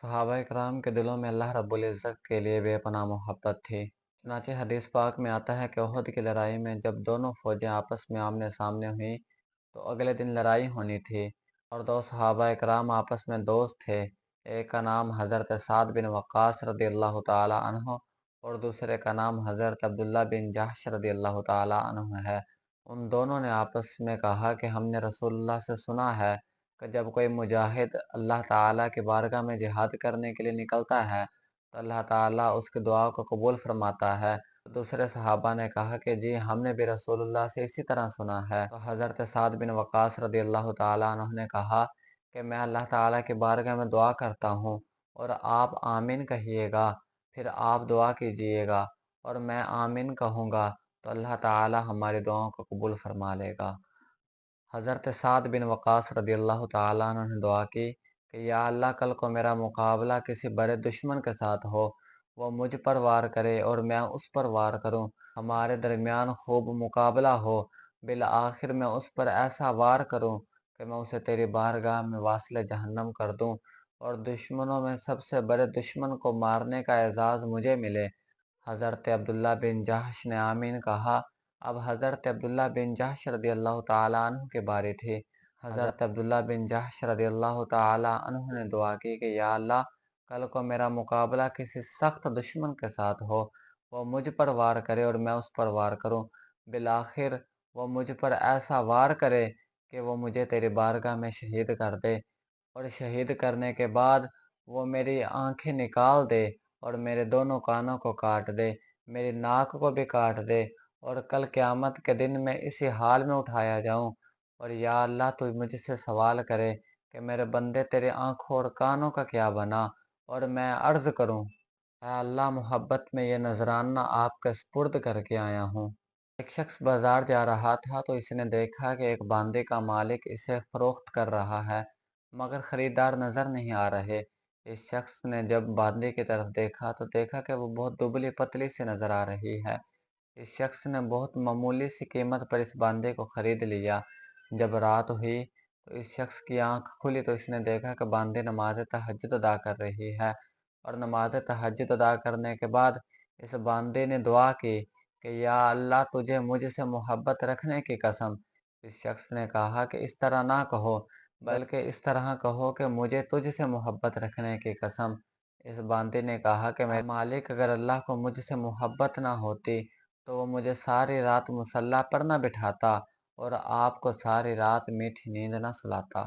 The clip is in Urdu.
صحابہ کرام کے دلوں میں اللہ رب العزت کے لیے بے پناہ محبت تھی۔ چنانچہ حدیث پاک میں آتا ہے کہ احد کی لڑائی میں جب دونوں فوجیں آپس میں آمنے سامنے ہوئیں تو اگلے دن لڑائی ہونی تھی، اور دو صحابہ کرام آپس میں دوست تھے۔ ایک کا نام حضرت سعد بن وقاص رضی اللہ تعالی عنہ اور دوسرے کا نام حضرت عبداللہ بن جحش رضی اللہ تعالی عنہ ہے۔ ان دونوں نے آپس میں کہا کہ ہم نے رسول اللہ سے سنا ہے کہ جب کوئی مجاہد اللہ تعالیٰ کی بارگاہ میں جہاد کرنے کے لیے نکلتا ہے تو اللہ تعالیٰ اس کی دعا کو قبول فرماتا ہے۔ دوسرے صحابہ نے کہا کہ جی ہم نے بھی رسول اللہ سے اسی طرح سنا ہے۔ تو حضرت سعد بن وقاص رضی اللہ تعالیٰ عنہ نے کہا کہ میں اللہ تعالیٰ کی بارگاہ میں دعا کرتا ہوں اور آپ آمین کہیے گا، پھر آپ دعا کیجیے گا اور میں آمین کہوں گا تو اللہ تعالیٰ ہماری دعاؤں کو قبول فرما لے گا۔ حضرت سعد بن وقاص رضی اللہ تعالیٰ عنہ نے دعا کی کہ یا اللہ کل کو میرا مقابلہ کسی بڑے دشمن کے ساتھ ہو، وہ مجھ پر وار کرے اور میں اس پر وار کروں، ہمارے درمیان خوب مقابلہ ہو، بالآخر میں اس پر ایسا وار کروں کہ میں اسے تیری بارگاہ میں واصل جہنم کر دوں اور دشمنوں میں سب سے بڑے دشمن کو مارنے کا اعزاز مجھے ملے۔ حضرت عبداللہ بن جحش نے آمین کہا۔ اب حضرت عبداللہ بن جحش رضی اللہ تعالیٰ عنہ کی باری تھی۔ حضرت عبداللہ بن جحش رضی اللہ تعالیٰ عنہ نے دعا کی کہ یا اللہ کل کو میرا مقابلہ کسی سخت دشمن کے ساتھ ہو، وہ مجھ پر وار کرے اور میں اس پر وار کروں، بالآخر وہ مجھ پر ایسا وار کرے کہ وہ مجھے تیری بارگاہ میں شہید کر دے، اور شہید کرنے کے بعد وہ میری آنکھیں نکال دے اور میرے دونوں کانوں کو کاٹ دے، میری ناک کو بھی کاٹ دے، اور کل قیامت کے دن میں اسی حال میں اٹھایا جاؤں، اور یا اللہ تو مجھ سے سوال کرے کہ میرے بندے تیرے آنکھوں اور کانوں کا کیا بنا، اور میں عرض کروں اے اللہ محبت میں یہ نذرانہ آپ کے سپرد کر کے آیا ہوں۔ ایک شخص بازار جا رہا تھا تو اس نے دیکھا کہ ایک باندے کا مالک اسے فروخت کر رہا ہے مگر خریدار نظر نہیں آ رہے۔ اس شخص نے جب باندے کی طرف دیکھا تو دیکھا کہ وہ بہت دبلی پتلی سی نظر آ رہی ہے۔ اس شخص نے بہت معمولی سی قیمت پر اس باندے کو خرید لیا۔ جب رات ہوئی تو اس شخص کی آنکھ کھلی تو اس نے دیکھا کہ باندے نماز تہجد ادا کر رہی ہے، اور نماز تہجد ادا کرنے کے بعد اس باندے نے دعا کی کہ یا اللہ تجھے مجھ سے محبت رکھنے کی قسم۔ اس شخص نے کہا کہ اس طرح نہ کہو، بلکہ اس طرح کہو کہ مجھے تجھ سے محبت رکھنے کی قسم۔ اس باندے نے کہا کہ میرے مالک اگر اللہ کو مجھ سے محبت نہ ہوتی تو وہ مجھے ساری رات مصلی پر نہ بٹھاتا اور آپ کو ساری رات میٹھی نیند نہ سلاتا۔